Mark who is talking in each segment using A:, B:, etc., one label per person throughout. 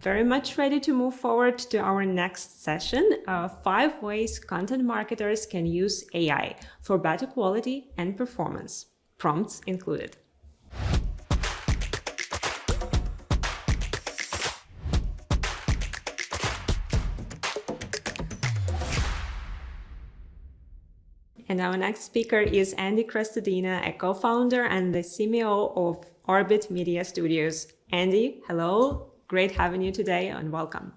A: very much ready to move forward to our next session. 5 ways content marketers can use AI for better quality and performance, prompts included. And our next speaker is Andy Crestodina, a co-founder and the CMO of Orbit Media Studios. Andy, hello. Great having you today and welcome.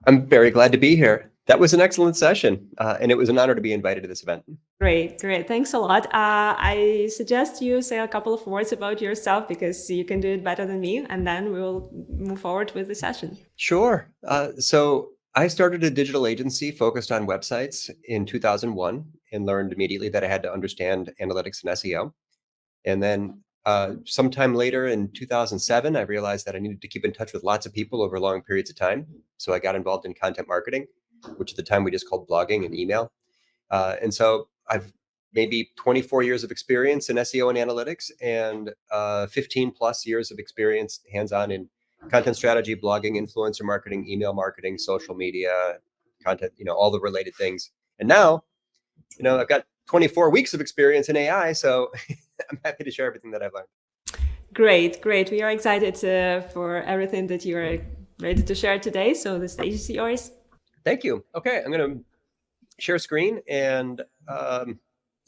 B: I'm very glad to be here. That was an excellent session, and it was an honor to be invited to this event.
A: Great. Thanks a lot. I suggest you say a couple of words about yourself because you can do it better than me, and then we'll move forward with the session.
B: Sure. So I started a digital agency focused on websites in 2001 and learned immediately that I had to understand analytics and SEO. And then sometime later in 2007, I realized that I needed to keep in touch with lots of people over long periods of time. So I got involved in content marketing, which at the time we just called blogging and email. And so I've maybe 24 years of experience in SEO and analytics and 15 plus years of experience hands-on in content strategy, blogging, influencer marketing, email marketing, social media, content, all the related things. And now, I've got 24 weeks of experience in AI. So I'm happy to share everything that I've learned.
A: Great. We are excited for everything that you are ready to share today. So the stage is yours.
B: Thank you. Okay, I'm going to share screen and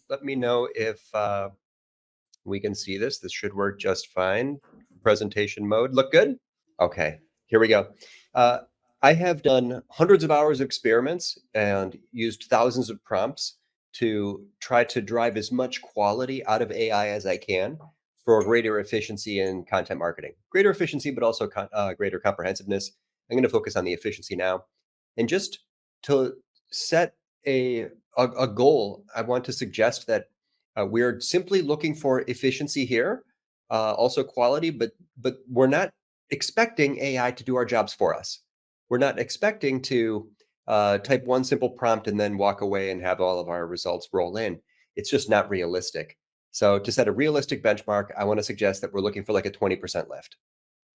B: let me know if we can see this. This should work just fine. Presentation mode, look good? Okay, here we go. I have done hundreds of hours of experiments and used thousands of prompts to try to drive as much quality out of AI as I can for greater efficiency in content marketing. Greater efficiency, but also greater comprehensiveness. I'm going to focus on the efficiency now. And just to set a goal, I want to suggest that we're simply looking for efficiency here, also quality, but we're not expecting AI to do our jobs for us. We're not expecting to type one simple prompt and then walk away and have all of our results roll in. It's just not realistic. So to set a realistic benchmark, I want to suggest that we're looking for like a 20% lift.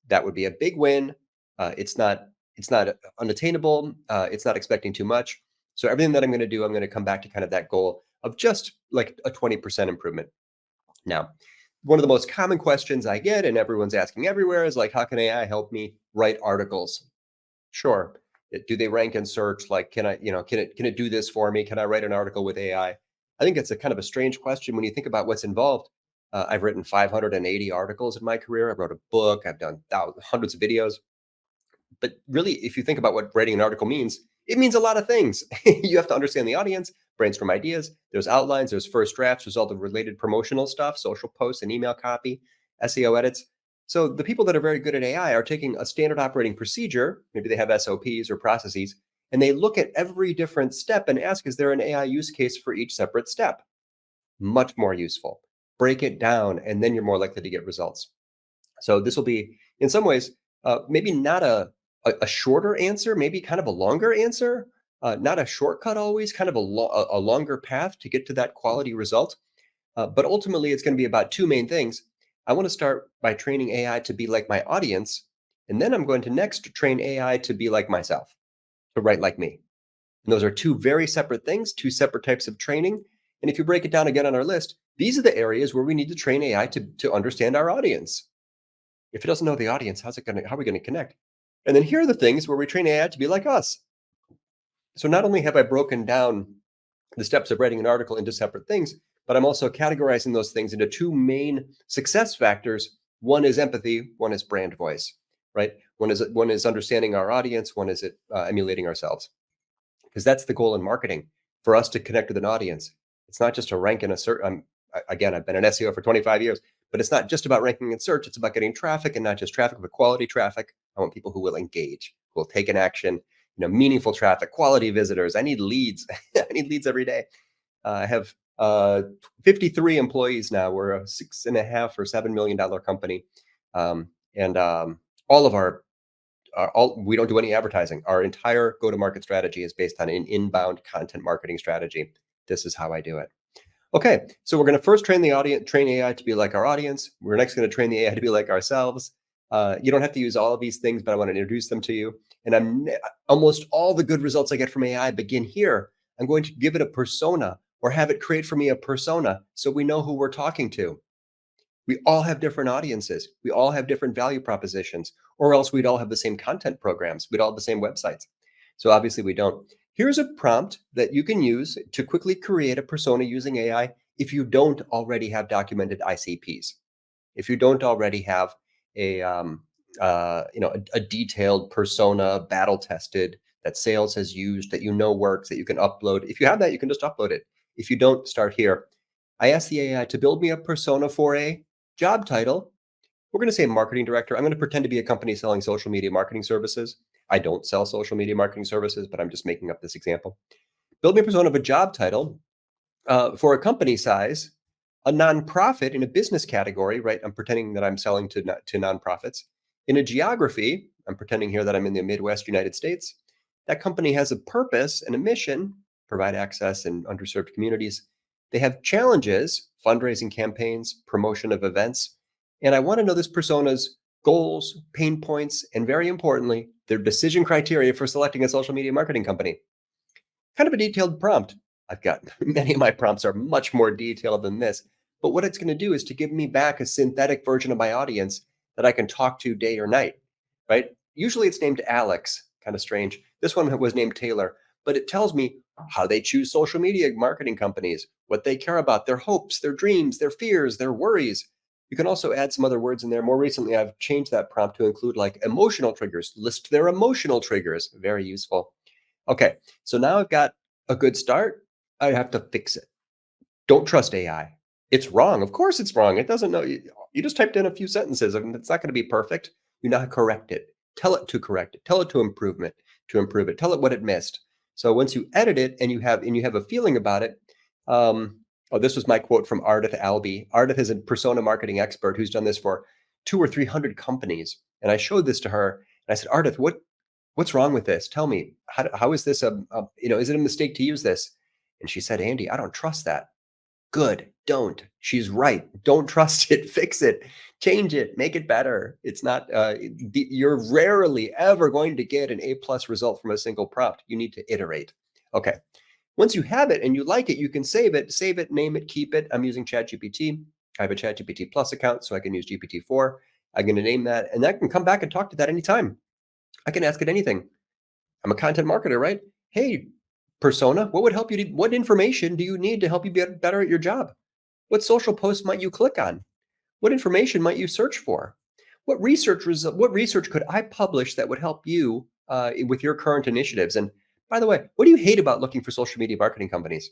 B: That would be a big win. It's not unattainable. It's not expecting too much. So everything that I'm going to do, I'm going to come back to kind of that goal of just like a 20% improvement. Now, one of the most common questions I get and everyone's asking everywhere is like, how can AI help me write articles? Sure. Do they rank in search? Like, can it do this for me? Can I write an article with AI? I think it's a kind of a strange question when you think about what's involved. I've written 580 articles in my career. I wrote a book. I've done hundreds of videos. But really, if you think about what writing an article means, it means a lot of things. You have to understand the audience, brainstorm ideas. There's outlines, there's first drafts, there's all the related promotional stuff, social posts and email copy, SEO edits. So the people that are very good at AI are taking a standard operating procedure, maybe they have SOPs or processes, and they look at every different step and ask, is there an AI use case for each separate step? Much more useful. Break it down, and then you're more likely to get results. So this will be, in some ways, maybe not a shorter answer, maybe kind of a longer answer, not a shortcut always, kind of a longer path to get to that quality result. But ultimately, it's going to be about two main things. I want to start by training AI to be like my audience, and then I'm going to next train AI to be like myself, to write like me. And those are two very separate things, two separate types of training. And if you break it down again on our list, these are the areas where we need to train AI to understand our audience. If it doesn't know the audience, how are we going to connect? And then here are the things where we train AI to be like us. So not only have I broken down the steps of writing an article into separate things, but I'm also categorizing those things into two main success factors. One is empathy, one is brand voice, right? One is understanding our audience, one is emulating ourselves. Because that's the goal in marketing, for us to connect with an audience. It's not just to rank in a search. Again, I've been an SEO for 25 years, but it's not just about ranking in search. It's about getting traffic, and not just traffic, but quality traffic. I want people who will engage, who will take an action, meaningful traffic, quality visitors. I need leads. I need leads every day. I have 53 employees now. We're a $6.5 or $7 million company. And all of we don't do any advertising. Our entire go-to-market strategy is based on an inbound content marketing strategy. This is how I do it. Okay, so we're going to first train AI to be like our audience. We're next going to train the AI to be like ourselves. You don't have to use all of these things, but I want to introduce them to you. And almost all the good results I get from AI begin here. I'm going to give it a persona or have it create for me a persona so we know who we're talking to. We all have different audiences. We all have different value propositions, or else we'd all have the same content programs. We'd all have the same websites. So obviously we don't. Here's a prompt that you can use to quickly create a persona using AI if you don't already have documented ICPs. If you don't already have a a detailed persona, battle tested, that sales has used, that works, that you can upload. If you have that, you can just upload it. If you don't, start here. I asked the AI to build me a persona for a job title. We're going to say marketing director. I'm going to pretend to be a company selling social media marketing services. I don't sell social media marketing services, but I'm just making up this example. Build me a persona of a job title for a company size, a nonprofit in a business category, right? I'm pretending that I'm selling to nonprofits. In a geography, I'm pretending here that I'm in the Midwest United States. That company has a purpose and a mission, provide access in underserved communities. They have challenges, fundraising campaigns, promotion of events. And I want to know this persona's goals, pain points, and very importantly, their decision criteria for selecting a social media marketing company. Kind of a detailed prompt. I've got many of my prompts are much more detailed than this, but what it's going to do is to give me back a synthetic version of my audience that I can talk to day or night, right? Usually it's named Alex, kind of strange. This one was named Taylor, but it tells me how they choose social media marketing companies, what they care about, their hopes, their dreams, their fears, their worries. You can also add some other words in there. More recently, I've changed that prompt to include like emotional triggers, list their emotional triggers. Very useful. Okay, so now I've got a good start. I have to fix it. Don't trust AI. It's wrong. Of course it's wrong. It doesn't know. You just typed in a few sentences. I mean, it's not going to be perfect. You now correct it. Tell it to correct it. Tell it to improve it. Tell it what it missed. So once you edit it and you have a feeling about it, this was my quote from Ardith Albee. Ardith is a persona marketing expert who's done this for 200 or 300 companies. And I showed this to her and I said, Ardith, what's wrong with this? Tell me, how is this is it a mistake to use this? And she said, Andy, I don't trust that. Good. Don't. She's right. Don't trust it. Fix it. Change it. Make it better. It's not, you're rarely ever going to get an A+ result from a single prompt. You need to iterate. Okay. Once you have it and you like it, you can save it, name it, keep it. I'm using ChatGPT. I have a ChatGPT Plus account, so I can use GPT-4. I'm going to name that, and I can come back and talk to that anytime. I can ask it anything. I'm a content marketer, right? Hey, persona, what would help you? What information do you need to help you get better at your job? What social posts might you click on? What information might you search for? What research could I publish that would help you with your current initiatives? And by the way, what do you hate about looking for social media marketing companies?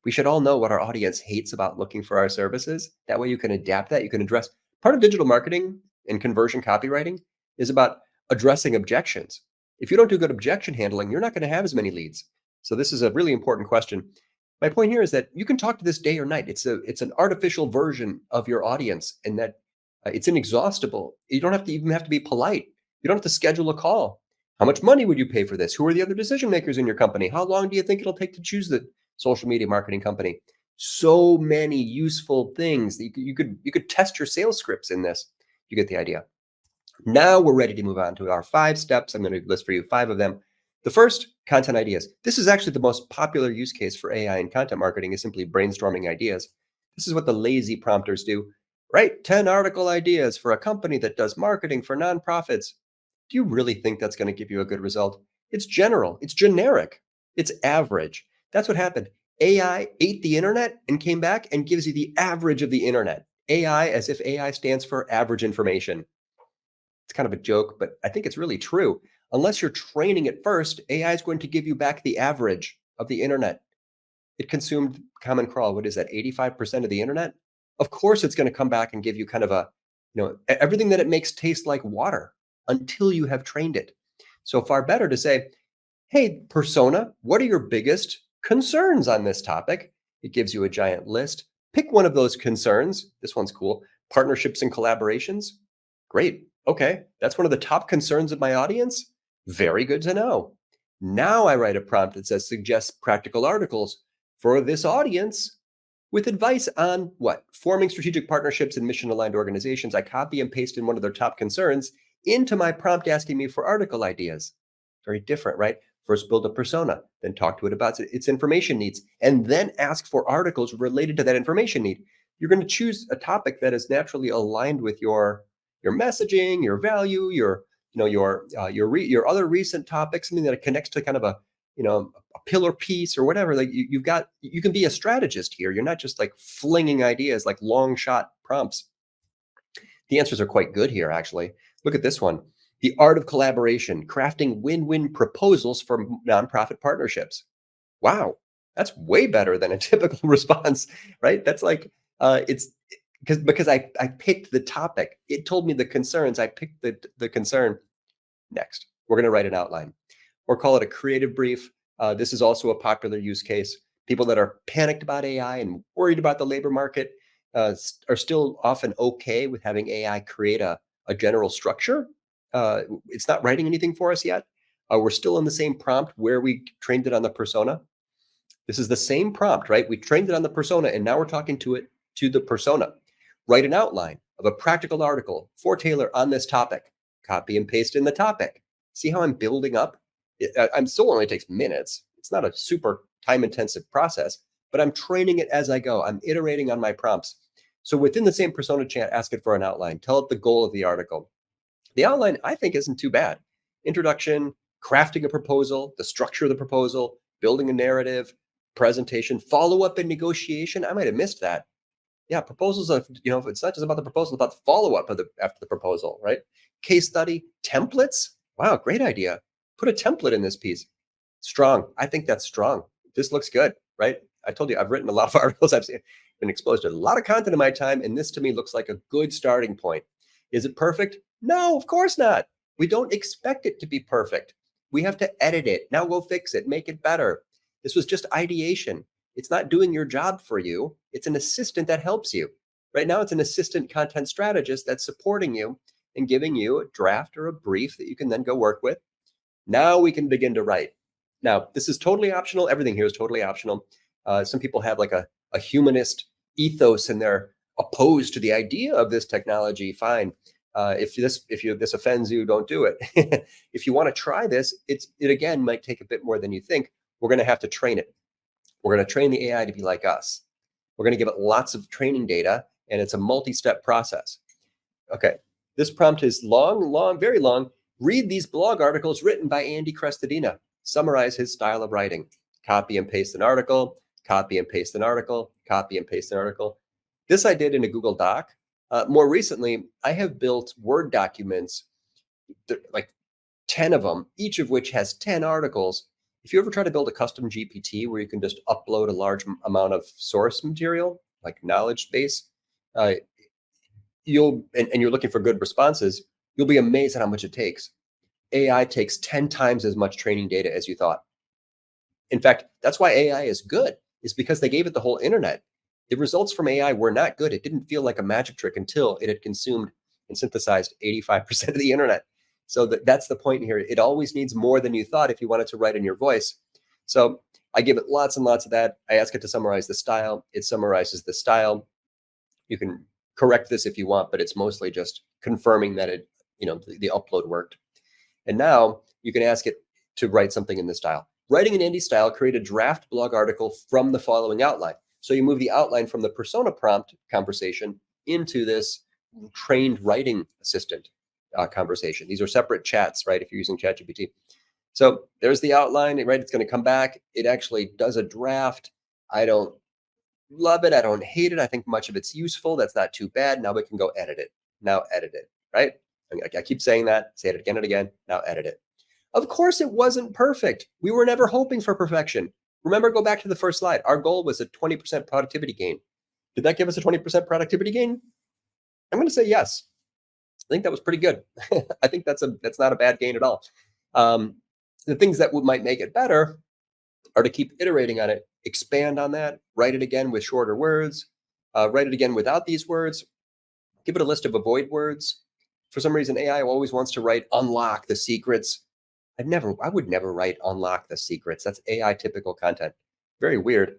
B: We should all know what our audience hates about looking for our services. That way you can adapt that. You can address part of digital marketing and conversion copywriting is about addressing objections. If you don't do good objection handling, you're not going to have as many leads. So this is a really important question. My point here is that you can talk to this day or night. It's an artificial version of your audience, and that it's inexhaustible. You don't even have to be polite. You don't have to schedule a call. How much money would you pay for this? Who are the other decision makers in your company? How long do you think it'll take to choose the social media marketing company? So many useful things that you could test your sales scripts in this. You get the idea. Now we're ready to move on to our 5 steps. I'm going to list for you 5 of them. The first, content ideas. This is actually the most popular use case for AI in content marketing, is simply brainstorming ideas. This is what the lazy prompters do. Write 10 article ideas for a company that does marketing for nonprofits. Do you really think that's going to give you a good result? It's general, it's generic, it's average. That's what happened. AI ate the internet and came back and gives you the average of the internet. AI, as if AI stands for average information. It's kind of a joke, but I think it's really true. Unless you're training it first, AI is going to give you back the average of the internet. It consumed Common Crawl. What is that? 85% of the internet? Of course, it's going to come back and give you kind of everything that it makes taste like water until you have trained it. So far better to say, hey, persona, what are your biggest concerns on this topic? It gives you a giant list. Pick one of those concerns. This one's cool. Partnerships and collaborations. Great. Okay. That's one of the top concerns of my audience. Very good to know. Now I write a prompt that says suggest practical articles for this audience. with advice on what? Forming strategic partnerships in mission-aligned organizations. I copy and paste in one of their top concerns into my prompt asking me for article ideas. Very different, right? First build a persona, then talk to it about its information needs, and then ask for articles related to that information need. You're going to choose a topic that is naturally aligned with your messaging, your value, your other recent topics, something that connects to kind of a pillar piece or whatever. Like you can be a strategist here. You're not just like flinging ideas like long shot prompts. The answers are quite good here, actually. Look at this one. The art of collaboration, crafting win-win proposals for nonprofit partnerships. Wow, that's way better than a typical response, right? That's like it's because I picked the topic. It told me the concerns. I picked the concern. Next, we're going to write an outline or call it a creative brief. This is also a popular use case. People that are panicked about AI and worried about the labor market are still often okay with having AI create a general structure. It's not writing anything for us yet. We're still in the same prompt where we trained it on the persona. This is the same prompt, right? We trained it on the persona, and now we're talking to the persona. Write an outline of a practical article for Taylor on this topic. Copy and paste in the topic. See how I'm building up? I'm still only takes minutes. It's not a super time-intensive process, but I'm training it as I go. I'm iterating on my prompts. So within the same persona chat, ask it for an outline. Tell it the goal of the article. The outline, I think, isn't too bad. Introduction, crafting a proposal, the structure of the proposal, building a narrative, presentation, follow-up and negotiation. I might have missed that. Yeah, proposals of, it's not just about the proposal, it's about the follow-up after the proposal, right? Case study, templates. Wow, great idea. Put a template in this piece. Strong. I think that's strong. This looks good, right? I told you I've written a lot of articles. I've been exposed to a lot of content in my time, and this to me looks like a good starting point. Is it perfect? No, of course not. We don't expect it to be perfect. We have to edit it. Now go fix it, make it better. This was just ideation. It's not doing your job for you. It's an assistant that helps you. Right now, it's an assistant content strategist that's supporting you and giving you a draft or a brief that you can then go work with. Now we can begin to write. Now, this is totally optional. Everything here is totally optional. Some people have like a humanist ethos and they're opposed to the idea of this technology. Fine. If this offends you, don't do it. If you want to try this, it again might take a bit more than you think. We're going to have to train it. We're going to train the AI to be like us. We're going to give it lots of training data, and it's a multi-step process. Okay, this prompt is long, very long. Read these blog articles written by Andy Crestodina. Summarize his style of writing. Copy and paste an article, copy and paste an article, copy and paste an article. This I did in a Google Doc. More recently, I have built Word documents, like 10 of them, each of which has 10 articles. If you ever try to build a custom GPT where you can just upload a large amount of source material, like knowledge base, and you're looking for good responses, you'll be amazed at how much it takes. AI takes 10 times as much training data as you thought. In fact, that's why AI is good, is because they gave it the whole internet. The results from AI were not good. It didn't feel like a magic trick until it had consumed and synthesized 85% of the internet. So that's the point here. It always needs more than you thought if you want it to write in your voice. So I give it lots and lots of that. I ask it to summarize the style. It summarizes the style. You can correct this if you want, but it's mostly just confirming that the upload worked. And now you can ask it to write something in this style. Writing in Andy style, create a draft blog article from the following outline. So you move the outline from the persona prompt conversation into this trained writing assistant conversation. These are separate chats, right? If you're using ChatGPT. So there's the outline, right? It's going to come back. It actually does a draft. I don't love it. I don't hate it. I think much of it's useful. That's not too bad. Now we can go edit it. Now edit it, right? I keep saying that, say it again and again. Now edit it. Of course, it wasn't perfect. We were never hoping for perfection. Remember, go back to the first slide. Our goal was a 20% productivity gain. Did that give us a 20% productivity gain? I'm going to say yes. I think that was pretty good. I think that's not a bad gain at all. The things that might make it better are to keep iterating on it, expand on that, write it again with shorter words, write it again without these words, give it a list of avoid words. For some reason, AI always wants to write unlock the secrets. I would never write unlock the secrets. That's AI typical content. Very weird.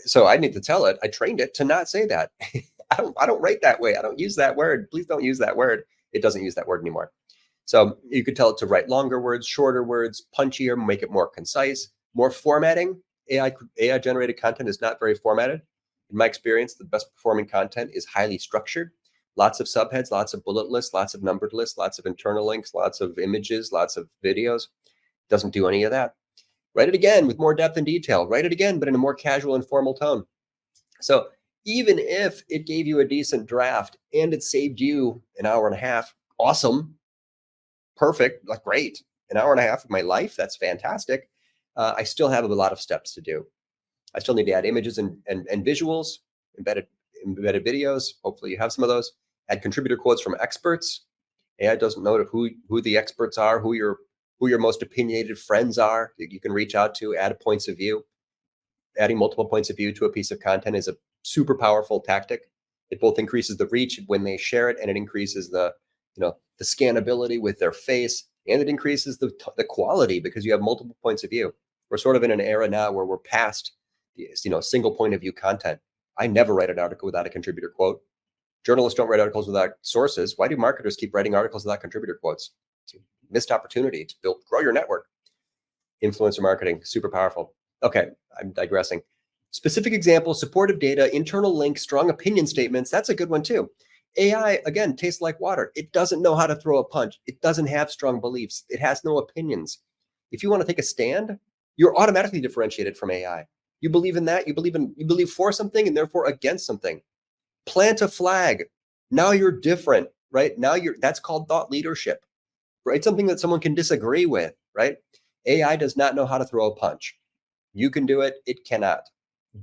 B: So I need to tell it, I trained it to not say that. I don't write that way. I don't use that word. Please don't use that word. It doesn't use that word anymore. So you could tell it to write longer words, shorter words, punchier, make it more concise, more formatting. AI generated content is not very formatted. In my experience, the best performing content is highly structured. Lots of subheads, lots of bullet lists, lots of numbered lists, lots of internal links, lots of images, lots of videos. Doesn't do any of that. Write it again with more depth and detail. Write it again, but in a more casual and formal tone. So even if it gave you a decent draft and it saved you an hour and a half, awesome, perfect, like great, an hour and a half of my life, that's fantastic. I still have a lot of steps to do. I still need to add images and visuals, embedded videos. Hopefully you have some of those. Add contributor quotes from experts. AI doesn't know who the experts are, who your most opinionated friends are that you can reach out to, add points of view. Adding multiple points of view to a piece of content is a super powerful tactic. It both increases the reach when they share it, and it increases the scannability with their face, and it increases the quality because you have multiple points of view. We're sort of in an era now where we're past single point of view content. I never write an article without a contributor quote. Journalists don't write articles without sources. Why do marketers keep writing articles without contributor quotes? It's a missed opportunity to grow your network. Influencer marketing, super powerful. Okay, I'm digressing. Specific examples, supportive data, internal links, strong opinion statements. That's a good one too. AI, again, tastes like water. It doesn't know how to throw a punch. It doesn't have strong beliefs. It has no opinions. If you want to take a stand, you're automatically differentiated from AI. You believe in that. You believe for something and therefore against something. Plant a flag. Now you're different, right? That's called thought leadership. Write something that someone can disagree with, right? AI does not know how to throw a punch. You can do it. It cannot.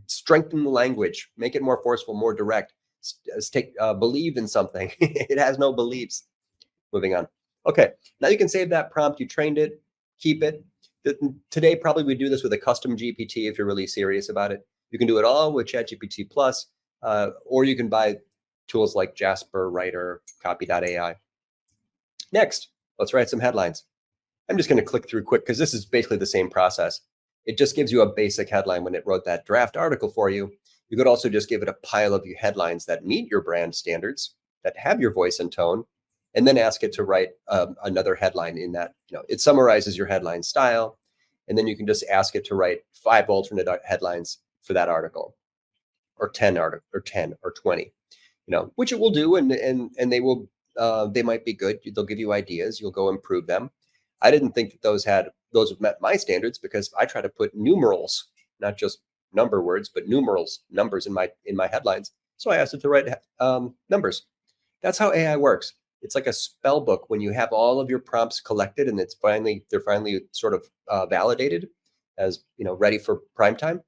B: Strengthen the language. Make it more forceful, more direct. Believe in something. It has no beliefs. Moving on. Okay, now you can save that prompt. You trained it. Keep it. Today, probably we do this with a custom GPT if you're really serious about it. You can do it all with ChatGPT Plus, or you can buy tools like Jasper, Writer, Copy.ai. Next, let's write some headlines. I'm just going to click through quick because this is basically the same process. It just gives you a basic headline when it wrote that draft article for you. You could also just give it a pile of headlines that meet your brand standards, that have your voice and tone, and then ask it to write another headline in that. It summarizes your headline style, and then you can just ask it to write 5 alternate headlines for that article, or 10 or 20, which it will do, and they will. They might be good. They'll give you ideas. You'll go improve them. I didn't think that those met my standards because I try to put numerals, not just number words, but numbers in my headlines. So I asked it to write numbers. That's how AI works. It's like a spell book when you have all of your prompts collected and they're finally sort of validated as ready for prime time.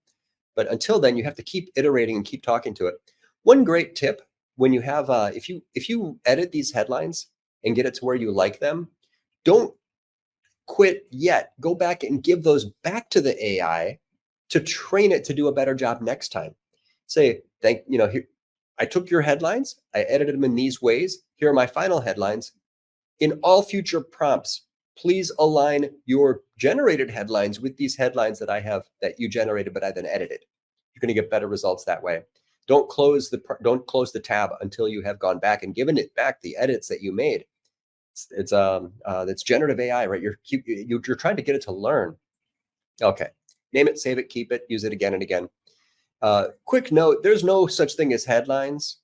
B: But until then, you have to keep iterating and keep talking to it. One great tip when you have if you edit these headlines and get it to where you like them, don't quit yet. Go back and give those back to the AI to train it to do a better job next time. Say, here, I took your headlines, I edited them in these ways. Here are my final headlines. In all future prompts, please align your generated headlines with these headlines that I have that you generated, but I then edited. You're going to get better results that way. Don't close the tab until you have gone back and given it back the edits that you made. It's generative AI, right? You're trying to get it to learn. Okay, name it, save it, keep it, use it again and again. Quick note: there's no such thing as headlines.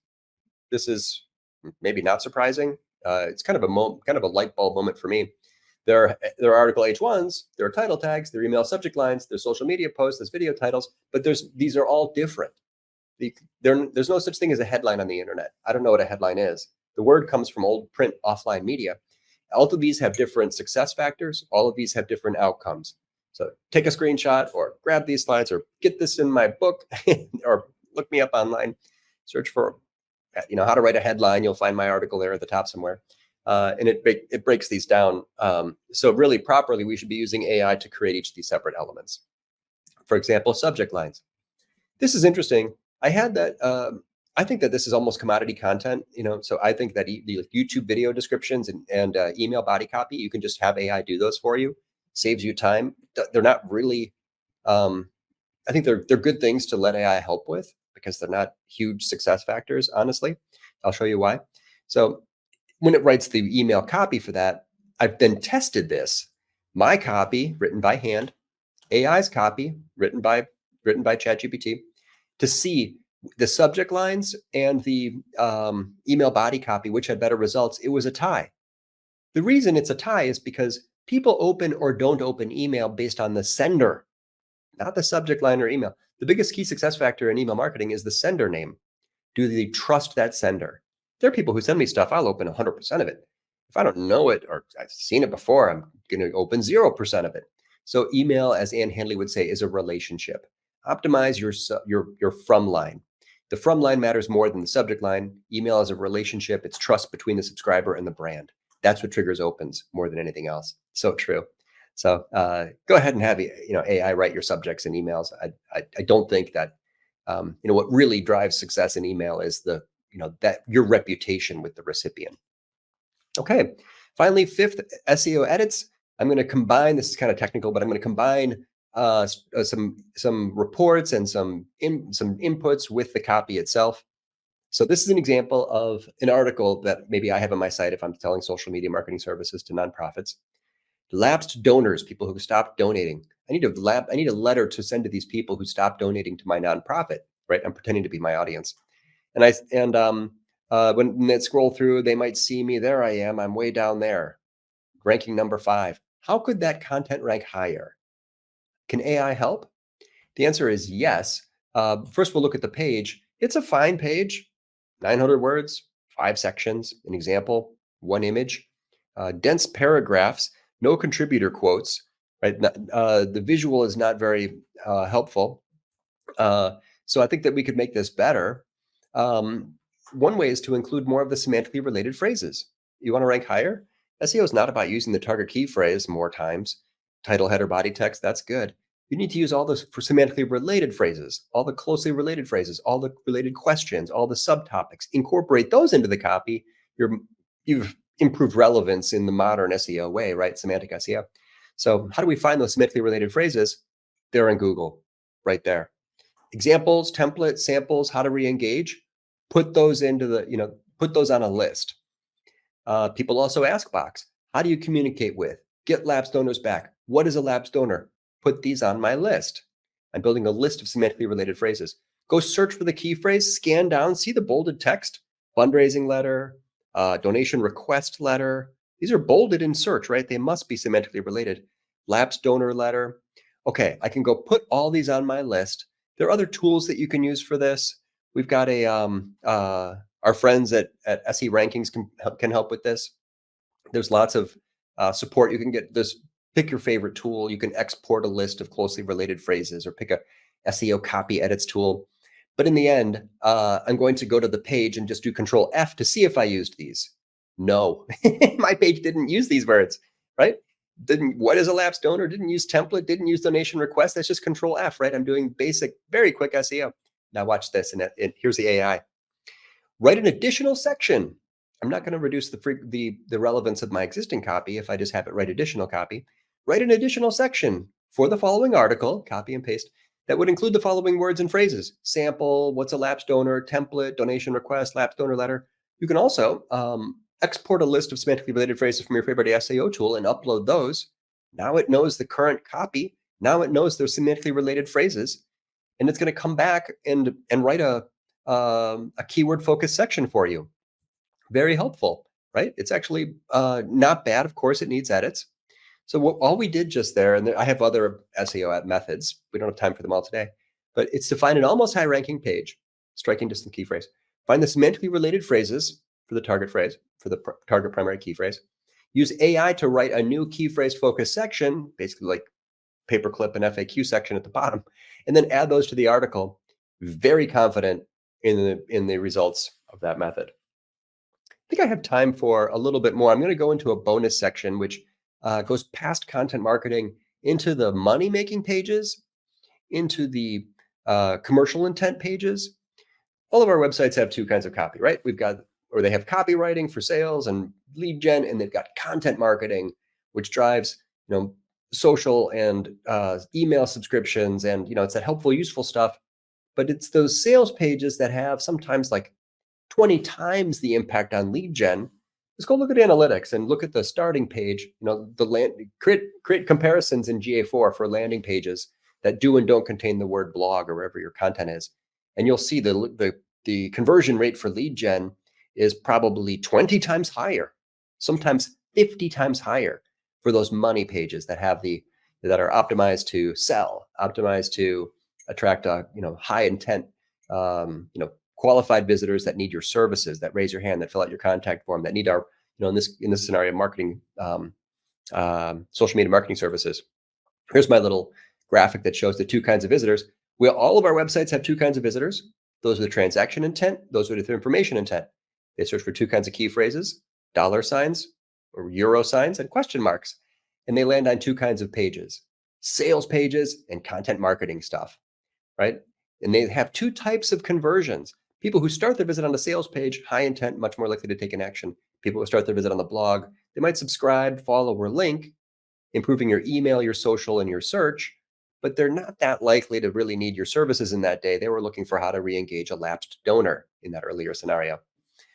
B: This is maybe not surprising. It's kind of a light bulb moment for me. There are article H1s, there are title tags, there are email subject lines, there's social media posts, there's video titles, but these are all different. There's no such thing as a headline on the internet. I don't know what a headline is. The word comes from old print offline media. All of these have different success factors. All of these have different outcomes. So take a screenshot or grab these slides or get this in my book or look me up online. Search for how to write a headline. You'll find my article there at the top somewhere. And it breaks these down. So really properly, we should be using AI to create each of these separate elements. For example, subject lines. This is interesting. I had that. I think that this is almost commodity content, so I think that the YouTube video descriptions and email body copy, you can just have AI do those for you. Saves you time. They're not really I think they're good things to let AI help with because they're not huge success factors, honestly. I'll show you why. So when it writes the email copy for that, I've then tested this. My copy written by hand, AI's copy written by ChatGPT, to see the subject lines and the email body copy, which had better results. It was a tie. The reason it's a tie is because people open or don't open email based on the sender, not the subject line or email. The biggest key success factor in email marketing is the sender name. Do they trust that sender? There are people who send me stuff, I'll open 100% of it. If I don't know it or I've seen it before, I'm going to open 0% of it. So email, as Ann Handley would say, is a relationship. Optimize your from line. The from line matters more than the subject line. Email is a relationship. It's trust between the subscriber and the brand. That's what triggers opens more than anything else. So true. So go ahead and have AI write your subjects and emails. I don't think that what really drives success in email is that your reputation with the recipient. Okay, finally, fifth, SEO edits. I'm going to combine. This is kind of technical, but I'm going to combine some reports and some inputs with the copy itself. So this is an example of an article that maybe I have on my site if I'm selling social media marketing services to nonprofits. Lapsed donors, people who stopped donating. I need a letter to send to these people who stopped donating to my nonprofit. Right, I'm pretending to be my audience, when they scroll through, they might see me. There I am. I'm way down there, ranking number 5. How could that content rank higher? Can AI help? The answer is yes. First, we'll look at the page. It's a fine page, 900 words, 5 sections, an example, 1 image, dense paragraphs, no contributor quotes. Right, the visual is not very helpful. So I think that we could make this better. One way is to include more of the semantically related phrases. You want to rank higher? SEO is not about using the target key phrase more times. Title, header, body text, that's good. You need to use all those semantically related phrases, all the closely related phrases, all the related questions, all the subtopics. Incorporate those into the copy. You've improved relevance in the modern SEO way, right? Semantic SEO. So how do we find those semantically related phrases? They're in Google, right there. Examples, templates, samples, how to re-engage, put those on a list. People also ask box, how do you communicate with? Get lapsed donors back. What is a lapsed donor? Put these on my list. I'm building a list of semantically related phrases. Go search for the key phrase, scan down, see the bolded text, fundraising letter, donation request letter. These are bolded in search, right? They must be semantically related. Lapsed donor letter. Okay, I can go put all these on my list. There are other tools that you can use for this. We've got our friends at SE Rankings can help with this. There's lots of support you can get. Pick your favorite tool. You can export a list of closely related phrases or pick a SEO copy edits tool. But in the end, I'm going to go to the page and just do Control F to see if I used these. No, my page didn't use these words, right? What is a lapsed donor? Didn't use template, didn't use donation request. That's just Control F, right? I'm doing basic, very quick SEO. Now watch this, and here's the AI. Write an additional section. I'm not going to reduce the relevance of my existing copy if I just have it write additional copy. Write an additional section for the following article, copy and paste, that would include the following words and phrases: sample, what's a lapsed donor, template, donation request, lapsed donor letter. You can also export a list of semantically related phrases from your favorite SEO tool and upload those. Now it knows the current copy. Now it knows those semantically related phrases, and it's going to come back and write a keyword focused section for you. Very helpful, right? It's actually not bad. Of course, it needs edits. So all we did just there, and I have other SEO methods. We don't have time for them all today, but it's to find an almost high ranking page, striking distance key phrase, find the semantically related phrases for the target phrase, for the target primary key phrase, use AI to write a new key phrase focus section, basically like paperclip and FAQ section at the bottom, and then add those to the article. Very confident in the results of that method. I think I have time for a little bit more. I'm going to go into a bonus section, which goes past content marketing into the money-making pages, into the commercial intent pages. All of our websites have 2 kinds of copy, right? They have copywriting for sales and lead gen, and they've got content marketing, which drives, social and email subscriptions, and it's that helpful, useful stuff. But it's those sales pages that have sometimes like 20 times the impact on lead gen. Just go look at analytics and look at the starting page. Create comparisons in GA4 for landing pages that do and don't contain the word blog or wherever your content is, and you'll see the conversion rate for lead gen is probably 20 times higher, sometimes 50 times higher for those money pages that are optimized to sell, optimized to attract high intent, qualified visitors that need your services, that raise your hand, that fill out your contact form, that need our, in this scenario, marketing, social media marketing services. Here's my little graphic that shows the two kinds of visitors. All of our websites have two kinds of visitors. Those are the transaction intent. Those are the information intent. They search for two kinds of key phrases: dollar signs or euro signs and question marks. And they land on two kinds of pages: sales pages and content marketing stuff, right? And they have two types of conversions. People who start their visit on the sales page, high intent, much more likely to take an action. People who start their visit on the blog, they might subscribe, follow, or link, improving your email, your social, and your search, but they're not that likely to really need your services in that day. They were looking for how to re-engage a lapsed donor in that earlier scenario.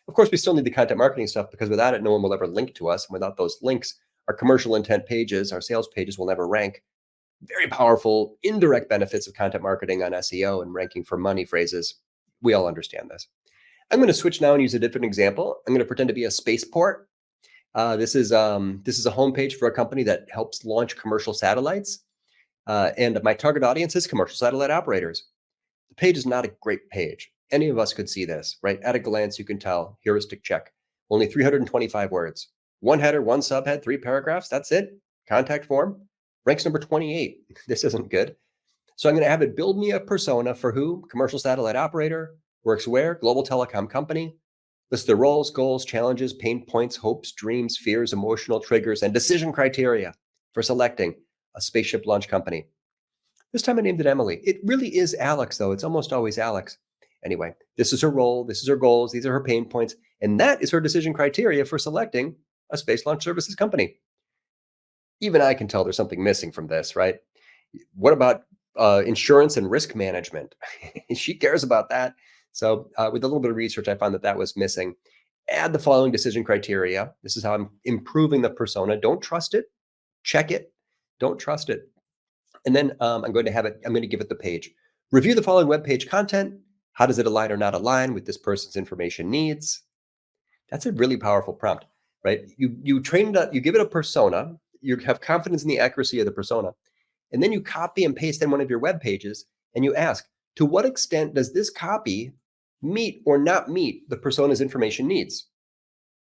B: Of course, we still need the content marketing stuff, because without it, no one will ever link to us. And without those links, our commercial intent pages, our sales pages will never rank. Very powerful indirect benefits of content marketing on SEO and ranking for money phrases. We all understand this. I'm going to switch now and use a different example. I'm going to pretend to be a spaceport. This is a homepage for a company that helps launch commercial satellites. And my target audience is commercial satellite operators. The page is not a great page. Any of us could see this, right? At a glance, you can tell heuristic check. Only 325 words. One header, one subhead, 3 paragraphs. That's it. Contact form. Ranks number 28. This isn't good. So I'm going to have it build me a persona for who? Commercial satellite operator, works where? Global telecom company. List their roles, goals, challenges, pain points, hopes, dreams, fears, emotional triggers, and decision criteria for selecting a spaceship launch company. This time I named it Emily. It really is Alex, though. It's almost always Alex. Anyway, this is her role. This is her goals. These are her pain points. And that is her decision criteria for selecting a space launch services company. Even I can tell there's something missing from this, right? What about insurance and risk management? She cares about that. So with a little bit of research, I found that was missing. Add the following decision criteria. This is how I'm improving the persona. Don't trust it. Check it. Don't trust it. And then I'm going to give it the page. Review the following web page content. How does it align or not align with this person's information needs? That's a really powerful prompt, right? You train it, you give it a persona. You have confidence in the accuracy of the persona. And then you copy and paste in one of your web pages, and you ask, to what extent does this copy meet or not meet the persona's information needs?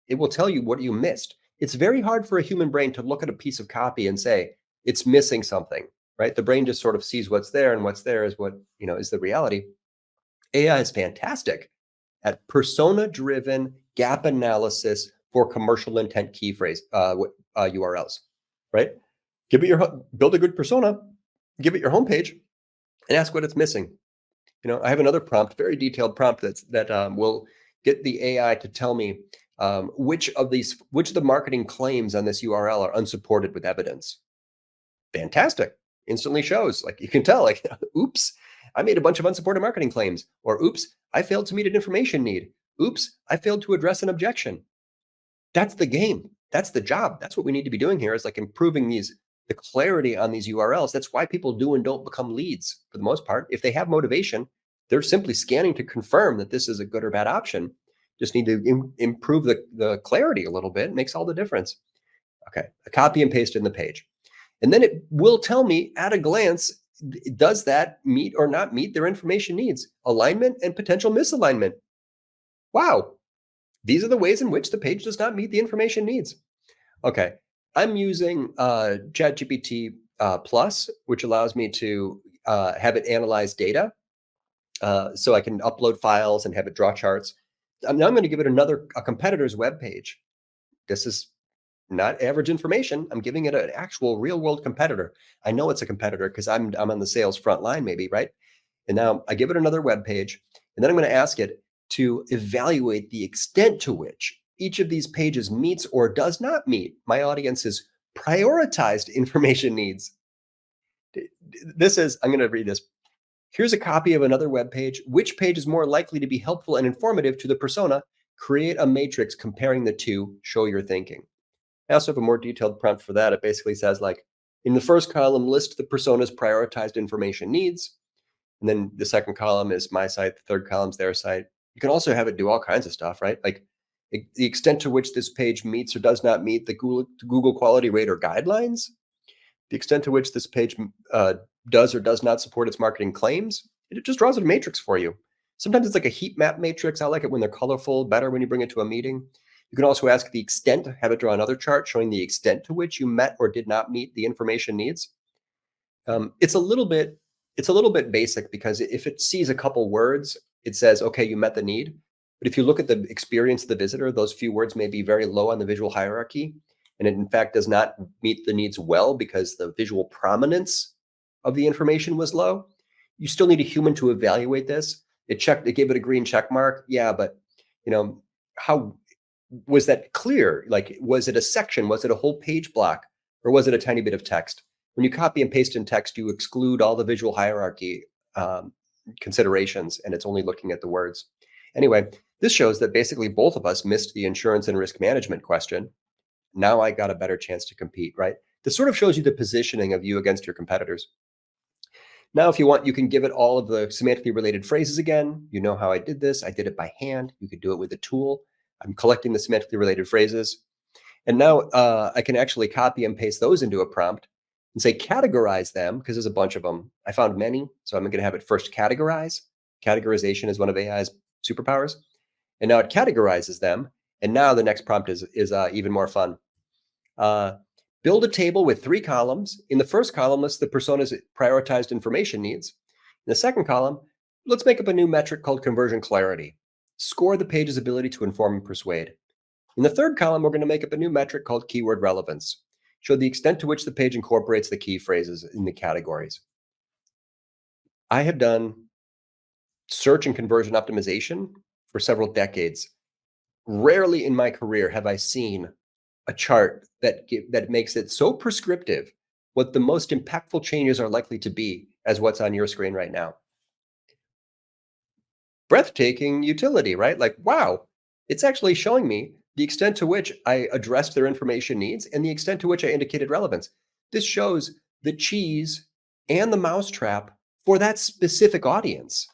B: It will tell you what you missed. It's very hard for a human brain to look at a piece of copy and say, it's missing something, right? The brain just sort of sees what's there, and what's there is what, is the reality. AI is fantastic at persona-driven gap analysis for commercial intent key phrase URLs, right? Build a good persona, give it your homepage, and ask what it's missing. I have another prompt, very detailed prompt that will get the AI to tell me which of the marketing claims on this URL are unsupported with evidence. Fantastic. Instantly shows, like you can tell, like, oops, I made a bunch of unsupported marketing claims, or oops, I failed to meet an information need. Oops, I failed to address an objection. That's the game. That's the job. That's what we need to be doing here, is like improving the clarity on these URLs. That's why people do and don't become leads for the most part. If they have motivation, they're simply scanning to confirm that this is a good or bad option. Just need to improve the clarity a little bit. It makes all the difference. Okay, I copy and paste in the page. And then it will tell me at a glance, does that meet or not meet their information needs? Alignment and potential misalignment. Wow. These are the ways in which the page does not meet the information needs. Okay, I'm using ChatGPT Plus, which allows me to have it analyze data. So I can upload files and have it draw charts. Now I'm going to give it a competitor's web page. This is not average information. I'm giving it an actual real world competitor. I know it's a competitor because I'm on the sales front line, maybe, right? And now I give it another web page, and then I'm going to ask it to evaluate the extent to which each of these pages meets or does not meet my audience's prioritized information needs. I'm going to read this. Here's a copy of another web page. Which page is more likely to be helpful and informative to the persona? Create a matrix comparing the two. Show your thinking. I also have a more detailed prompt for that. It basically says, like, in the first column, list the persona's prioritized information needs. And then the second column is my site. The third column is their site. You can also have it do all kinds of stuff, right? Like the extent to which this page meets or does not meet the Google Quality Rater guidelines, the extent to which this page does or does not support its marketing claims. It just draws a matrix for you. Sometimes it's like a heat map matrix. I like it when they're colorful, better when you bring it to a meeting. You can also ask the extent, have it draw another chart showing the extent to which you met or did not meet the information needs. It's a little bit basic because if it sees a couple words, it says, okay, you met the need. But if you look at the experience of the visitor, those few words may be very low on the visual hierarchy. And it in fact does not meet the needs well because the visual prominence of the information was low. You still need a human to evaluate this. It gave it a green check mark. Yeah, but how was that clear? Like, was it a section? Was it a whole page block? Or was it a tiny bit of text? When you copy and paste in text, you exclude all the visual hierarchy considerations, and it's only looking at the words. Anyway, this shows that basically both of us missed the insurance and risk management question. Now I got a better chance to compete, right? This sort of shows you the positioning of you against your competitors. Now, if you want, you can give it all of the semantically related phrases again. You know how I did this. I did it by hand. You could do it with a tool. I'm collecting the semantically related phrases. And now I can actually copy and paste those into a prompt and say categorize them, because there's a bunch of them. I found many, so I'm going to have it first categorize. Categorization is one of AI's superpowers. And now it categorizes them. And now the next prompt is even more fun. Build a table with 3 columns. In the first column, list the persona's prioritized information needs. In the second column, let's make up a new metric called conversion clarity. Score the page's ability to inform and persuade. In the third column, we're going to make up a new metric called keyword relevance. Show the extent to which the page incorporates the key phrases in the categories. I have done search and conversion optimization for several decades. Rarely in my career have I seen a chart that makes it so prescriptive what the most impactful changes are likely to be as what's on your screen right now. Breathtaking utility, right? Like, wow, it's actually showing me the extent to which I addressed their information needs and the extent to which I indicated relevance. This shows the cheese and the mousetrap for that specific audience.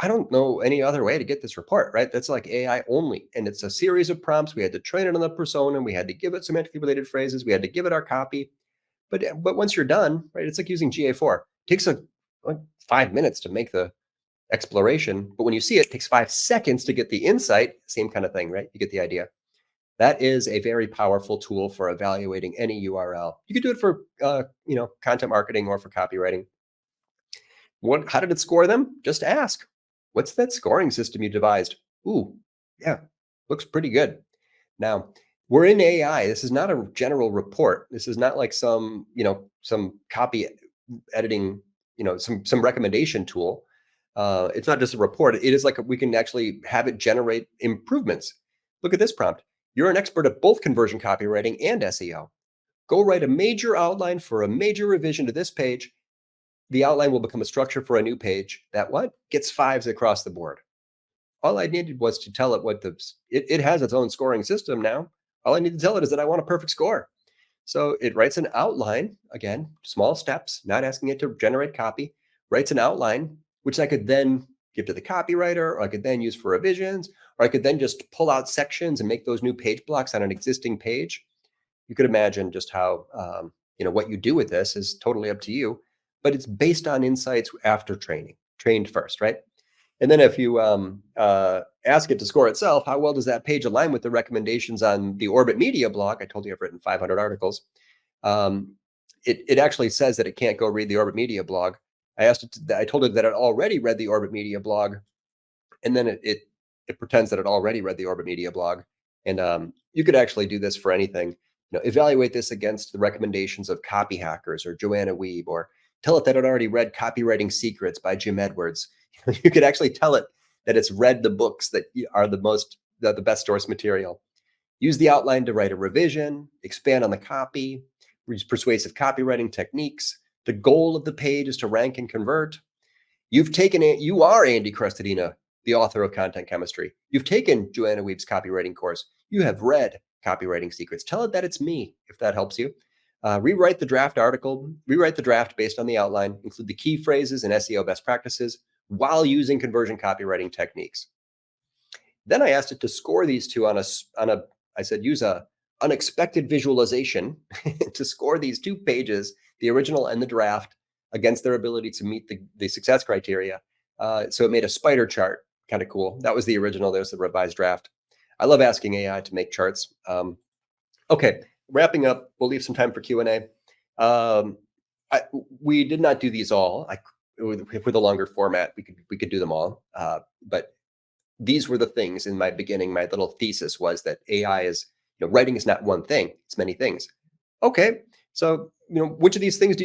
B: I don't know any other way to get this report, right? That's like AI only. And it's a series of prompts. We had to train it on the persona. We had to give it semantically related phrases. We had to give it our copy. But once you're done, right, it's like using GA4. It takes like 5 minutes to make the exploration. But when you see it, it takes 5 seconds to get the insight. Same kind of thing, right? You get the idea. That is a very powerful tool for evaluating any URL. You could do it for content marketing or for copywriting. How did it score them? Just ask. What's that scoring system you devised? Ooh, yeah, looks pretty good. Now, we're in AI. This is not a general report. This is not like some copy editing, some recommendation tool. It's not just a report. It is like we can actually have it generate improvements. Look at this prompt. You're an expert at both conversion copywriting and SEO. Go write a major outline for a major revision to this page. The outline will become a structure for a new page that gets 5s across the board. All I needed was to tell it it has its own scoring system now. All I need to tell it is that I want a perfect score. So it writes an outline, again, small steps, not asking it to generate copy, writes an outline, which I could then give to the copywriter, or I could then use for revisions, or I could then just pull out sections and make those new page blocks on an existing page. You could imagine just how, what you do with this is totally up to you, but it's based on insights after trained first, right? And then if you ask it to score itself, how well does that page align with the recommendations on the Orbit Media blog? I told you I've written 500 articles. It actually says that it can't go read the Orbit Media blog. I told it that it already read the Orbit Media blog, and then it pretends that it already read the Orbit Media blog. And you could actually do this for anything. Evaluate this against the recommendations of Copy Hackers or Joanna Weeb, or tell it that it already read Copywriting Secrets by Jim Edwards. You could actually tell it that it's read the books that are the best source material. Use the outline to write a revision, expand on the copy, use persuasive copywriting techniques. The goal of the page is to rank and convert. You are Andy Crestodina, the author of Content Chemistry. You've taken Joanna Weave's copywriting course. You have read Copywriting Secrets. Tell it that it's me, if that helps you. Rewrite the draft based on the outline, include the key phrases and SEO best practices while using conversion copywriting techniques. Then I asked it to score these two I said, use a unexpected visualization to score these 2 pages, the original and the draft, against their ability to meet the success criteria. So it made a spider chart, kind of cool. That was the original. There's the revised draft. I love asking AI to make charts. Okay, wrapping up, we'll leave some time for Q&A. We did not do these all. With a longer format, we could do them all. But these were the things in my beginning. My little thesis was that AI is, writing is not one thing; it's many things. Okay, so which of these things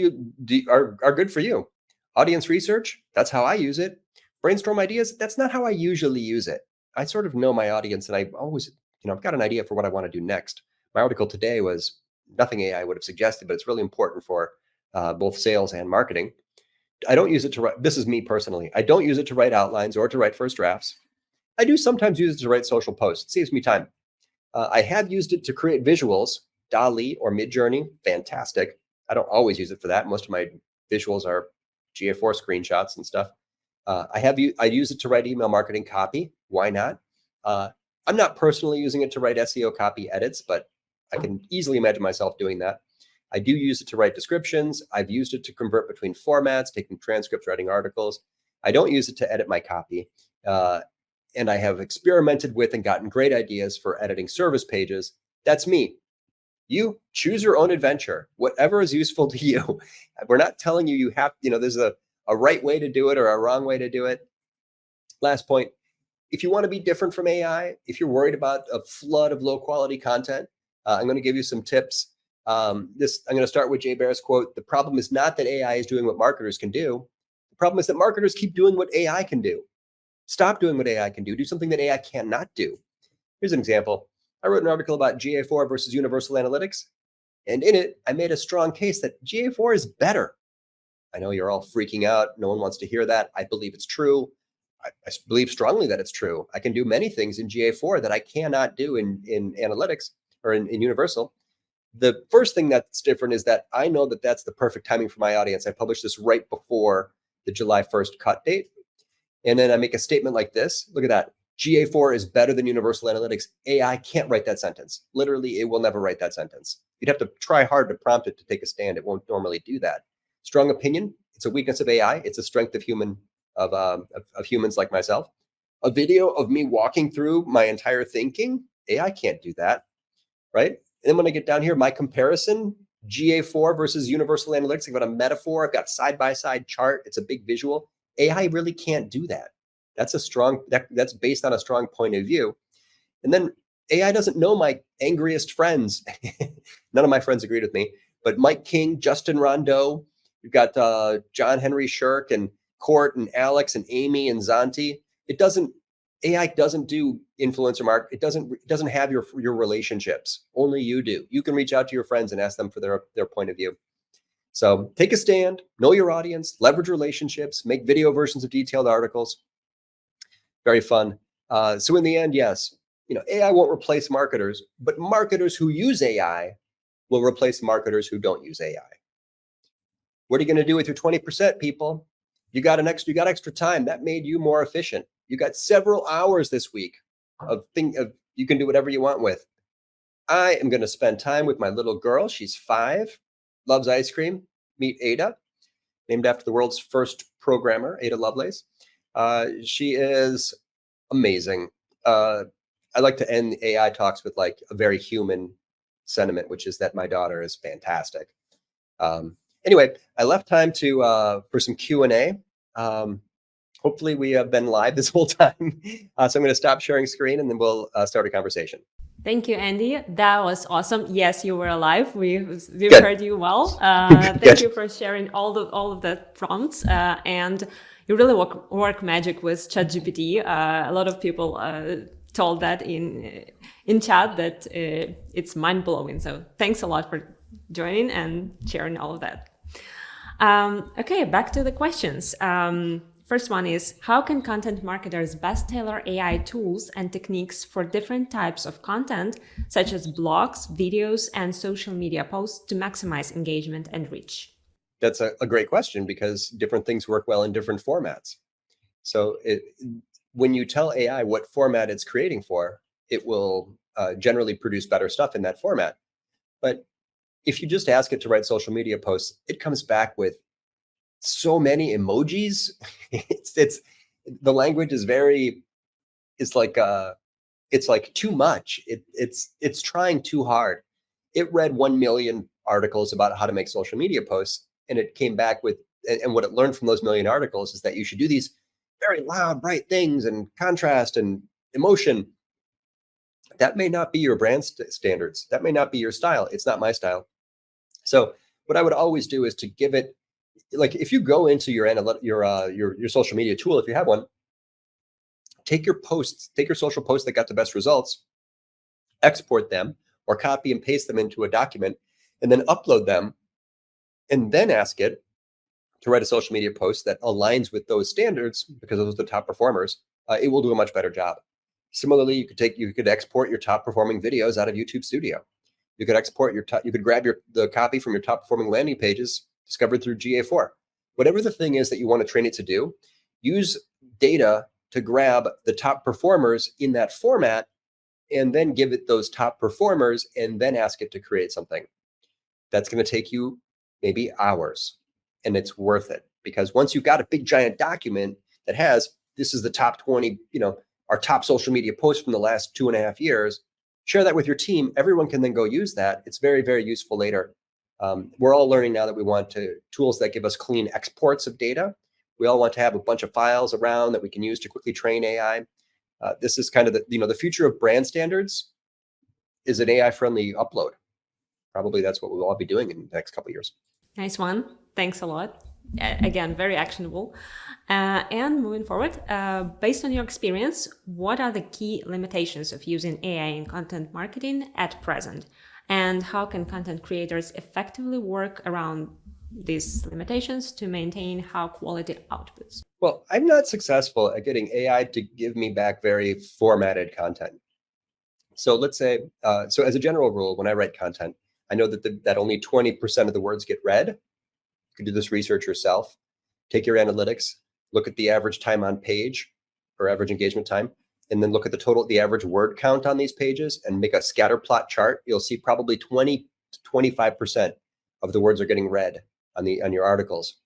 B: are good for you? Audience research, that's how I use it. Brainstorm ideas, that's not how I usually use it. I sort of know my audience, and I always, I've got an idea for what I want to do next. My article today was nothing AI would have suggested, but it's really important for both sales and marketing. I don't use it to write. This is me personally. I don't use it to write outlines or to write first drafts. I do sometimes use it to write social posts. It saves me time. I have used it to create visuals, DALL-E or Midjourney, fantastic. I don't always use it for that. Most of my visuals are GA4 screenshots and stuff. I use it to write email marketing copy. Why not? I'm not personally using it to write SEO copy edits, but I can easily imagine myself doing that. I do use it to write descriptions. I've used it to convert between formats, taking transcripts, writing articles. I don't use it to edit my copy. And I have experimented with and gotten great ideas for editing service pages. That's me. You choose your own adventure, whatever is useful to you. We're not telling you have, there's a right way to do it or a wrong way to do it. Last point, if you want to be different from AI, if you're worried about a flood of low quality content, I'm going to give you some tips. I'm going to start with Jay Baer's quote. The problem is not that AI is doing what marketers can do. The problem is that marketers keep doing what AI can do. Stop doing what AI can do. Do something that AI cannot do. Here's an example. I wrote an article about GA4 versus Universal Analytics. And in it, I made a strong case that GA4 is better. I know you're all freaking out. No one wants to hear that. I believe it's true. I believe strongly that it's true. I can do many things in GA4 that I cannot do in analytics or in Universal. The first thing that's different is that I know that that's the perfect timing for my audience. I published this right before the July 1st cut date. And then I make a statement like this. Look at that. GA4 is better than Universal Analytics. AI can't write that sentence. Literally, it will never write that sentence. You'd have to try hard to prompt it to take a stand. It won't normally do that. Strong opinion. It's a weakness of AI. It's a strength of humans like myself. A video of me walking through my entire thinking. AI can't do that, right? And then when I get down here, my comparison, GA4 versus Universal Analytics. I've got a metaphor. I've got side-by-side chart. It's a big visual. AI really can't do that. That's based on a strong point of view. And then AI doesn't know my angriest friends. None of my friends agreed with me, but Mike King, Justin Rondeau, you've got John Henry Shirk and Court and Alex and Amy and Zanti. AI doesn't do influencer marketing. It doesn't have your relationships. Only you do. You can reach out to your friends and ask them for their point of view. So take a stand, know your audience, leverage relationships, make video versions of detailed articles. Very fun. So in the end, yes, AI won't replace marketers, but marketers who use AI will replace marketers who don't use AI. What are you going to do with your 20%, people? You got extra time. That made you more efficient. You got several hours this week of you can do whatever you want with. I am going to spend time with my little girl. She's 5, loves ice cream. Meet Ada, named after the world's first programmer, Ada Lovelace. She is amazing. I like to end AI talks with like a very human sentiment, which is that my daughter is fantastic. Anyway, I left time for some Q&A. Hopefully we have been live this whole time. So I'm going to stop sharing screen and then we'll start a conversation.
A: Thank you, Andy. That was awesome. Yes, you were alive. We've heard you well. Thank you for sharing all of the prompts. And you really work magic with ChatGPT. A lot of people told that in chat that it's mind blowing. So thanks a lot for joining and sharing all of that. Okay, back to the questions. First one is, how can content marketers best tailor AI tools and techniques for different types of content, such as blogs, videos, and social media posts to maximize engagement and reach?
B: That's a great question, because different things work well in different formats. So when you tell AI what format it's creating for, it will generally produce better stuff in that format. But if you just ask it to write social media posts, it comes back with so many emojis. it's the language is very, it's like too much. It's trying too hard. It read 1 million articles about how to make social media posts, and it came back with, and what it learned from those million articles is that you should do these very loud, bright things and contrast and emotion. That may not be your brand standards. That may not be your style. It's not my style. So what I would always do is to give it, like, if you go into your social media tool, if you have one, take your social posts that got the best results, export them, or copy and paste them into a document, and then upload them, and then ask it to write a social media post that aligns with those standards, because those are the top performers. It will do a much better job. Similarly, you could export your top performing videos out of YouTube Studio. You could export you could grab the copy from your top performing landing pages discovered through GA4. Whatever the thing is that you want to train it to do, use data to grab the top performers in that format, and then give it those top performers, and then ask it to create something. That's going to take you maybe hours, and it's worth it, because once you've got a big giant document that has, this is the top 20, our top social media posts from the last 2.5 years, share that with your team. Everyone can then go use that. It's very, very useful later. We're all learning now that we want tools that give us clean exports of data. We all want to have a bunch of files around that we can use to quickly train AI. This is kind of the future of brand standards is an AI-friendly upload. Probably that's what we'll all be doing in the next couple of years.
A: Nice one. Thanks a lot. Again, very actionable. And moving forward, based on your experience, what are the key limitations of using AI in content marketing at present? And how can content creators effectively work around these limitations to maintain high quality outputs?
B: Well, I'm not successful at getting AI to give me back very formatted content. So let's say, so as a general rule, when I write content, I know that only 20% of the words get read. You can do this research yourself. Take your analytics, look at the average time on page, or average engagement time, and then look at the average word count on these pages, and make a scatter plot chart. You'll see probably 20 to 25% of the words are getting read on your articles,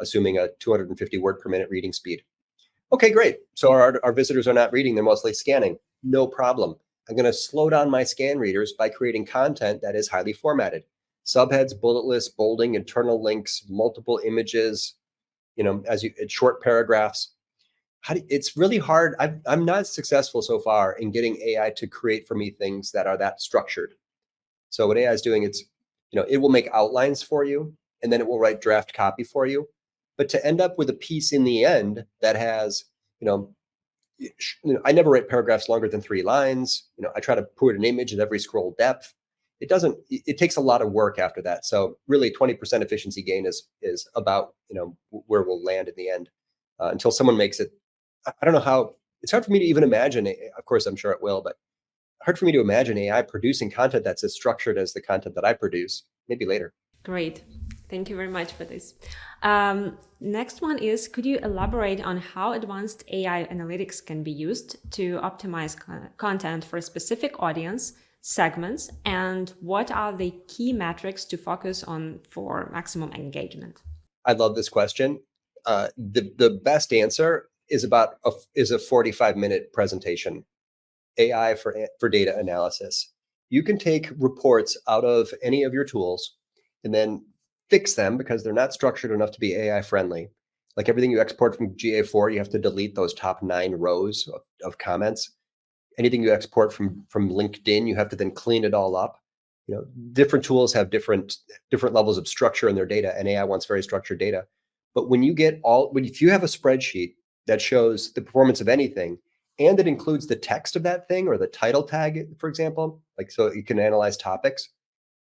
B: assuming a 250 word per minute reading speed. Okay, great. So our visitors are not reading, they're mostly scanning. No problem. I'm going to slow down my scan readers by creating content that is highly formatted. Subheads, bullet lists, bolding, internal links, multiple images, short paragraphs. It's really hard. I'm not successful so far in getting AI to create for me things that are that structured. So what AI is doing, it will make outlines for you, and then it will write draft copy for you. But to end up with a piece in the end that has, I never write paragraphs longer than 3 lines. I try to put an image at every scroll depth. It takes a lot of work after that. So really 20% efficiency gain is about, where we'll land in the end, until someone makes it. I don't know how, it's hard for me to even imagine it. Of course, I'm sure it will, but hard for me to imagine AI producing content that's as structured as the content that I produce. Maybe later.
A: Great. Thank you very much for this. Next one is, could you elaborate on how advanced AI analytics can be used to optimize content for a specific audience, segments, and what are the key metrics to focus on for maximum engagement?
B: I love this question. The best answer is a 45-minute presentation. AI for data analysis. You can take reports out of any of your tools and then fix them because they're not structured enough to be AI friendly. Like everything you export from GA4, you have to delete those top 9 rows of comments. Anything you export from LinkedIn, you have to then clean it all up. Different tools have different levels of structure in their data, and AI wants very structured data. But if you have a spreadsheet that shows the performance of anything, and it includes the text of that thing or the title tag, for example, like so you can analyze topics.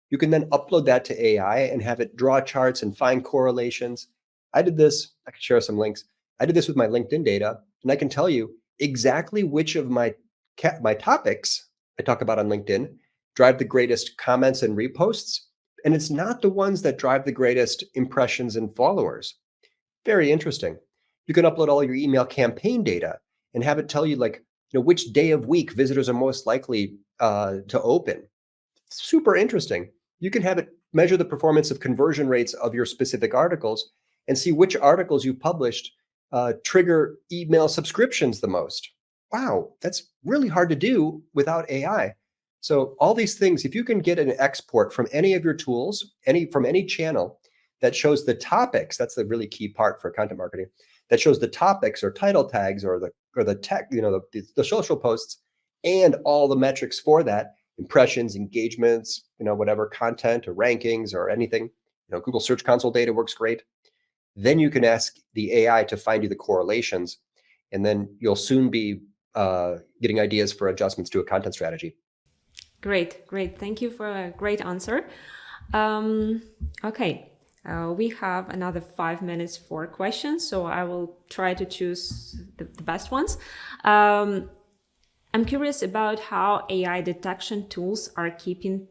B: You can then upload that to AI and have it draw charts and find correlations. I did this, I can share some links. I did this with my LinkedIn data, and I can tell you exactly which of my topics I talk about on LinkedIn drive the greatest comments and reposts. And it's not the ones that drive the greatest impressions and followers. Very interesting. You can upload all your email campaign data and have it tell you like, which day of week visitors are most likely to open. Super interesting. You can have it measure the performance of conversion rates of your specific articles and see which articles you published trigger email subscriptions the most. Wow, that's really hard to do without AI. So all these things, if you can get an export from any of your tools, from any channel that shows the topics, that's the really key part for content marketing, that shows the topics or title tags or the tech, the social posts and all the metrics for that, impressions, engagements, whatever content or rankings or anything. Google Search Console data works great. Then you can ask the AI to find you the correlations, and then you'll soon be getting ideas for adjustments to a content strategy.
A: Great, great. Thank you for a great answer. Okay, we have another 5 minutes for questions, so I will try to choose the best ones. I'm curious about how AI detection tools are keeping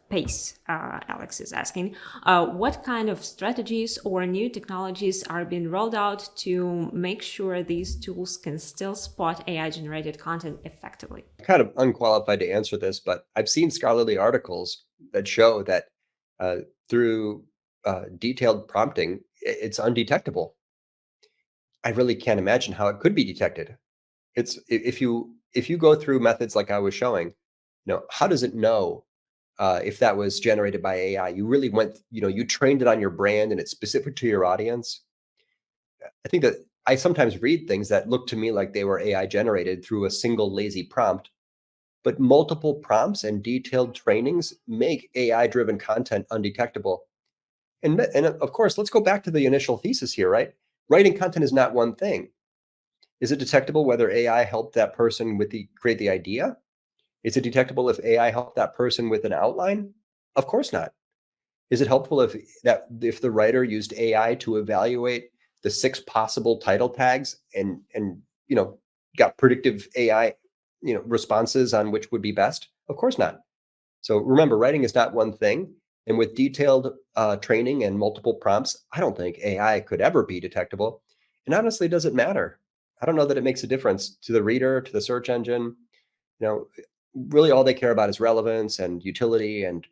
A: pace. Alex is asking, what kind of strategies or new technologies are being rolled out to make sure these tools can still spot AI-generated content effectively?
B: I'm kind of unqualified to answer this, but I've seen scholarly articles that show that through detailed prompting, it's undetectable. I really can't imagine how it could be detected. It's if you go through methods like I was showing, how does it know if that was generated by AI? You really went, you trained it on your brand and it's specific to your audience. I think that I sometimes read things that look to me like they were AI generated through a single lazy prompt, but multiple prompts and detailed trainings make AI-driven content undetectable. And of course, let's go back to the initial thesis here, right? Writing content is not one thing. Is it detectable whether AI helped that person create the idea? Is it detectable if AI helped that person with an outline? Of course not. Is it helpful if the writer used AI to evaluate the 6 possible title tags and got predictive AI responses on which would be best? Of course not. So remember, writing is not one thing. And with detailed training and multiple prompts, I don't think AI could ever be detectable. And honestly, it doesn't matter. I don't know that it makes a difference to the reader, to the search engine. Really all they care about is relevance and utility and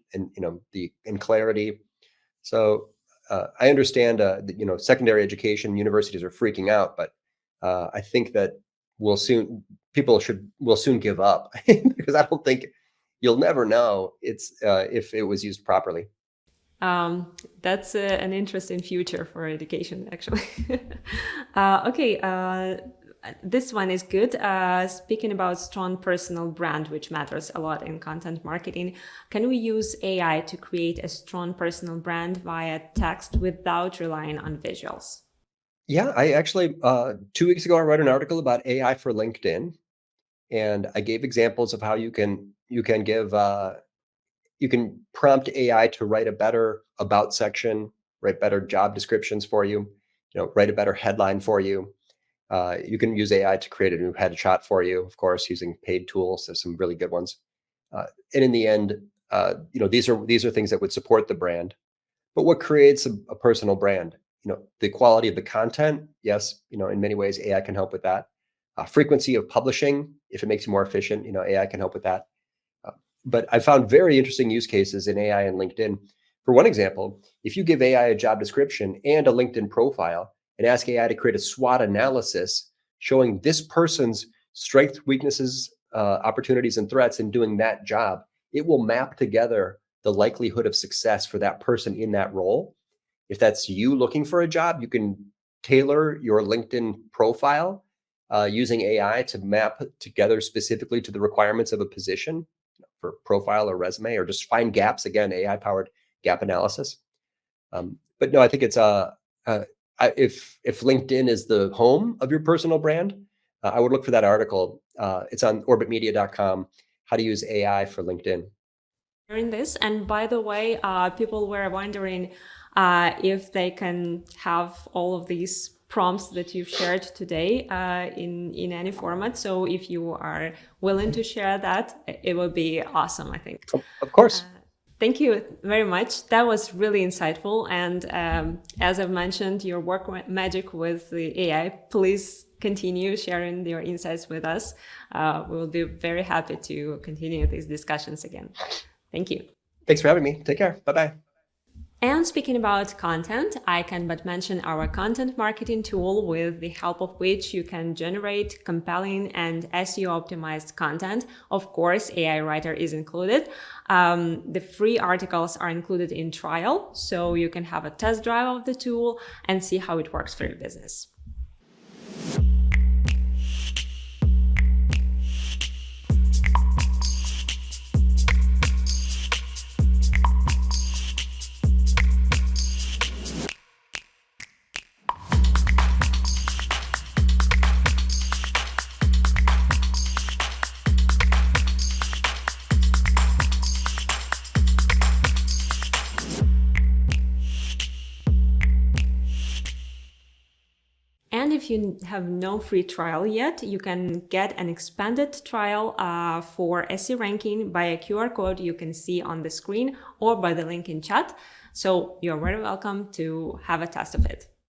B: clarity. So I understand that secondary education universities are freaking out, but I think that people will soon give up because I don't think you'll never know if it was used properly.
A: That's an interesting future for education, actually. Okay, this one is good. Speaking about strong personal brand, which matters a lot in content marketing, can we use AI to create a strong personal brand via text without relying on visuals?
B: Yeah, I actually 2 weeks ago I wrote an article about AI for LinkedIn, and I gave examples of how you can give you can prompt AI to write a better about section, write better job descriptions for you, write a better headline for you. You can use AI to create a new headshot for you, of course, using paid tools. There's some really good ones. And in the end, these are things that would support the brand. But what creates a personal brand? The quality of the content. Yes, in many ways, AI can help with that. Frequency of publishing, if it makes you more efficient, AI can help with that. But I found very interesting use cases in AI and LinkedIn. For one example, if you give AI a job description and a LinkedIn profile and ask AI to create a SWOT analysis showing this person's strengths, weaknesses, opportunities, and threats in doing that job, it will map together the likelihood of success for that person in that role. If that's you looking for a job, you can tailor your LinkedIn profile using AI to map together specifically to the requirements of a position for profile or resume, or just find gaps. Again, AI powered gap analysis. But no, I think it's if LinkedIn is the home of your personal brand, I would look for that article. It's on orbitmedia.com, how to use AI for LinkedIn.
A: In this, and by the way, people were wondering if they can have all of these prompts that you've shared today in any format. So if you are willing to share that, it would be awesome, I think.
B: Of course.
A: Thank you very much. That was really insightful. And as I've mentioned, your work magic with the AI, please continue sharing your insights with us. We'll be very happy to continue these discussions again. Thank you.
B: Thanks for having me. Take care. Bye-bye.
A: And speaking about content, I can but mention our content marketing tool, with the help of which you can generate compelling and SEO optimized content. Of course, AI Writer is included. The free articles are included in trial, so you can have a test drive of the tool and see how it works for your business. And if you have no free trial yet, you can get an expanded trial for SE ranking by a QR code you can see on the screen or by the link in chat. So you're very welcome to have a test of it.